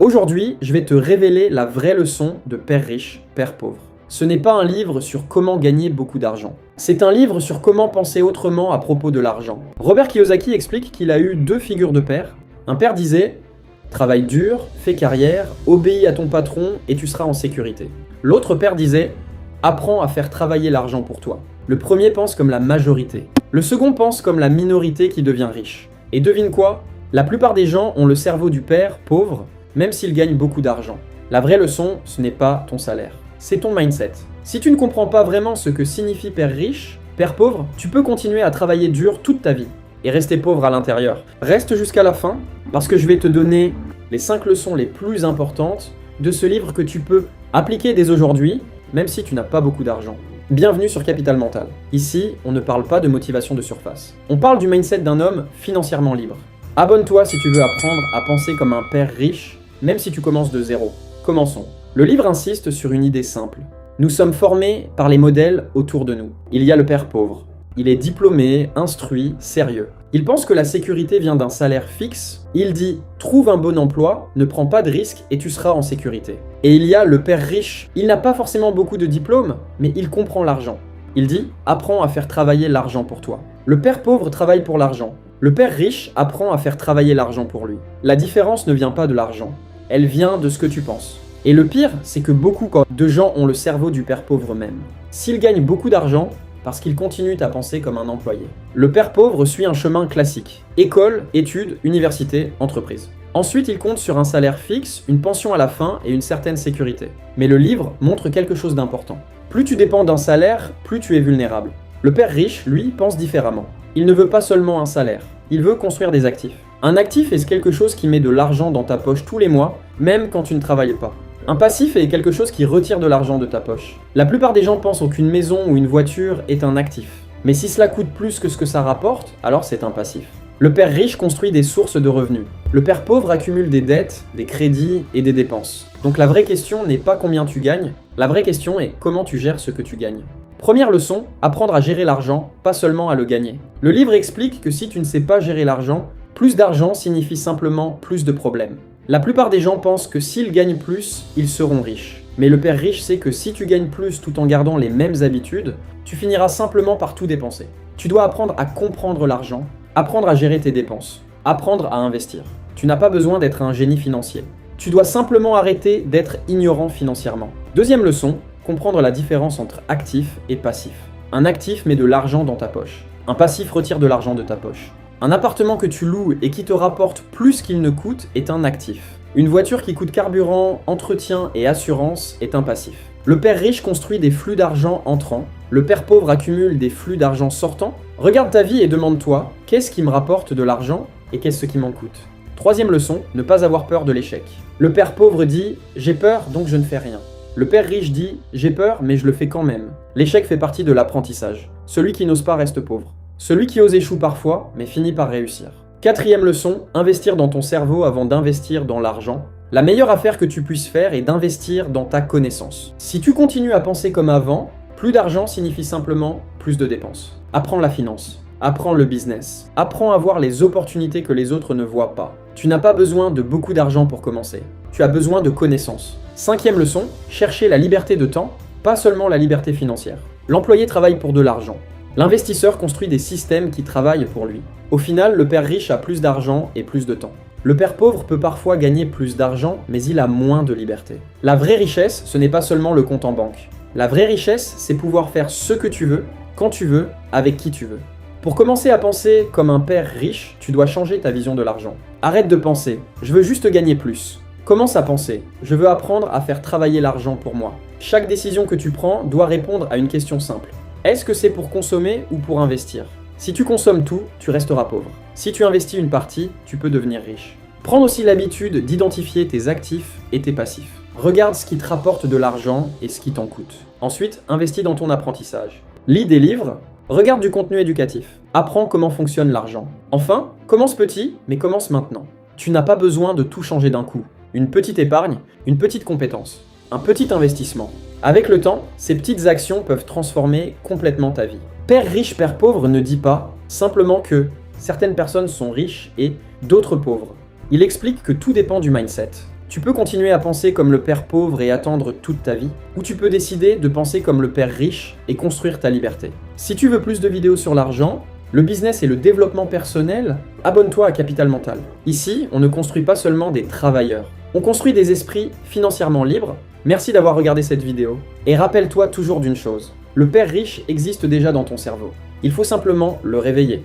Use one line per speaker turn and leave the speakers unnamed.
Aujourd'hui, je vais te révéler la vraie leçon de Père riche, Père pauvre. Ce n'est pas un livre sur comment gagner beaucoup d'argent. C'est un livre sur comment penser autrement à propos de l'argent. Robert Kiyosaki explique qu'il a eu deux figures de père. Un père disait « Travaille dur, fais carrière, obéis à ton patron et tu seras en sécurité ». L'autre père disait « Apprends à faire travailler l'argent pour toi ». Le premier pense comme la majorité. Le second pense comme la minorité qui devient riche. Et devine quoi ? La plupart des gens ont le cerveau du père pauvre, même s'ils gagnent beaucoup d'argent. La vraie leçon, ce n'est pas ton salaire, c'est ton mindset. Si tu ne comprends pas vraiment ce que signifie père riche, père pauvre, tu peux continuer à travailler dur toute ta vie et rester pauvre à l'intérieur. Reste jusqu'à la fin, parce que je vais te donner les 5 leçons les plus importantes de ce livre que tu peux appliquer dès aujourd'hui, même si tu n'as pas beaucoup d'argent. Bienvenue sur Capital Mental. Ici, on ne parle pas de motivation de surface. On parle du mindset d'un homme financièrement libre. Abonne-toi si tu veux apprendre à penser comme un père riche, même si tu commences de zéro. Commençons. Le livre insiste sur une idée simple. Nous sommes formés par les modèles autour de nous. Il y a le père pauvre. Il est diplômé, instruit, sérieux. Il pense que la sécurité vient d'un salaire fixe. Il dit « Trouve un bon emploi, ne prends pas de risques et tu seras en sécurité ». Et il y a le père riche. Il n'a pas forcément beaucoup de diplômes, mais il comprend l'argent. Il dit « Apprends à faire travailler l'argent pour toi ». Le père pauvre travaille pour l'argent. Le père riche apprend à faire travailler l'argent pour lui. La différence ne vient pas de l'argent. Elle vient de ce que tu penses. Et le pire, c'est que beaucoup de gens ont le cerveau du père pauvre même. S'ils gagnent beaucoup d'argent, parce qu'ils continuent à penser comme un employé. Le père pauvre suit un chemin classique. École, études, université, entreprise. Ensuite, il compte sur un salaire fixe, une pension à la fin et une certaine sécurité. Mais le livre montre quelque chose d'important. Plus tu dépends d'un salaire, plus tu es vulnérable. Le père riche, lui, pense différemment. Il ne veut pas seulement un salaire, il veut construire des actifs. Un actif est quelque chose qui met de l'argent dans ta poche tous les mois, même quand tu ne travailles pas. Un passif est quelque chose qui retire de l'argent de ta poche. La plupart des gens pensent qu'une maison ou une voiture est un actif. Mais si cela coûte plus que ce que ça rapporte, alors c'est un passif. Le père riche construit des sources de revenus. Le père pauvre accumule des dettes, des crédits et des dépenses. Donc la vraie question n'est pas combien tu gagnes, la vraie question est comment tu gères ce que tu gagnes. Première leçon, apprendre à gérer l'argent, pas seulement à le gagner. Le livre explique que si tu ne sais pas gérer l'argent, plus d'argent signifie simplement plus de problèmes. La plupart des gens pensent que s'ils gagnent plus, ils seront riches. Mais le père riche sait que si tu gagnes plus tout en gardant les mêmes habitudes, tu finiras simplement par tout dépenser. Tu dois apprendre à comprendre l'argent, apprendre à gérer tes dépenses, apprendre à investir. Tu n'as pas besoin d'être un génie financier. Tu dois simplement arrêter d'être ignorant financièrement. Deuxième leçon, comprendre la différence entre actif et passif. Un actif met de l'argent dans ta poche. Un passif retire de l'argent de ta poche. Un appartement que tu loues et qui te rapporte plus qu'il ne coûte est un actif. Une voiture qui coûte carburant, entretien et assurance est un passif. Le père riche construit des flux d'argent entrants. Le père pauvre accumule des flux d'argent sortants. Regarde ta vie et demande-toi, qu'est-ce qui me rapporte de l'argent et qu'est-ce qui m'en coûte ? Troisième leçon, ne pas avoir peur de l'échec. Le père pauvre dit « j'ai peur donc je ne fais rien ». Le père riche dit « j'ai peur mais je le fais quand même ». L'échec fait partie de l'apprentissage. Celui qui n'ose pas reste pauvre. Celui qui ose échoue parfois, mais finit par réussir. Quatrième leçon, investir dans ton cerveau avant d'investir dans l'argent. La meilleure affaire que tu puisses faire est d'investir dans ta connaissance. Si tu continues à penser comme avant, plus d'argent signifie simplement plus de dépenses. Apprends la finance, apprends le business, apprends à voir les opportunités que les autres ne voient pas. Tu n'as pas besoin de beaucoup d'argent pour commencer, tu as besoin de connaissances. Cinquième leçon, chercher la liberté de temps, pas seulement la liberté financière. L'employé travaille pour de l'argent. L'investisseur construit des systèmes qui travaillent pour lui. Au final, le père riche a plus d'argent et plus de temps. Le père pauvre peut parfois gagner plus d'argent, mais il a moins de liberté. La vraie richesse, ce n'est pas seulement le compte en banque. La vraie richesse, c'est pouvoir faire ce que tu veux, quand tu veux, avec qui tu veux. Pour commencer à penser comme un père riche, tu dois changer ta vision de l'argent. Arrête de penser « je veux juste gagner plus ». Commence à penser « je veux apprendre à faire travailler l'argent pour moi ». Chaque décision que tu prends doit répondre à une question simple. Est-ce que c'est pour consommer ou pour investir ? Si tu consommes tout, tu resteras pauvre. Si tu investis une partie, tu peux devenir riche. Prends aussi l'habitude d'identifier tes actifs et tes passifs. Regarde ce qui te rapporte de l'argent et ce qui t'en coûte. Ensuite, investis dans ton apprentissage. Lis des livres, regarde du contenu éducatif. Apprends comment fonctionne l'argent. Enfin, commence petit, mais commence maintenant. Tu n'as pas besoin de tout changer d'un coup. Une petite épargne, une petite compétence, un petit investissement. Avec le temps, ces petites actions peuvent transformer complètement ta vie. Père riche, père pauvre ne dit pas simplement que certaines personnes sont riches et d'autres pauvres. Il explique que tout dépend du mindset. Tu peux continuer à penser comme le père pauvre et attendre toute ta vie, ou tu peux décider de penser comme le père riche et construire ta liberté. Si tu veux plus de vidéos sur l'argent, le business et le développement personnel, abonne-toi à Capital Mental. Ici, on ne construit pas seulement des travailleurs, on construit des esprits financièrement libres. Merci d'avoir regardé cette vidéo, et rappelle-toi toujours d'une chose, le père riche existe déjà dans ton cerveau. Il faut simplement le réveiller.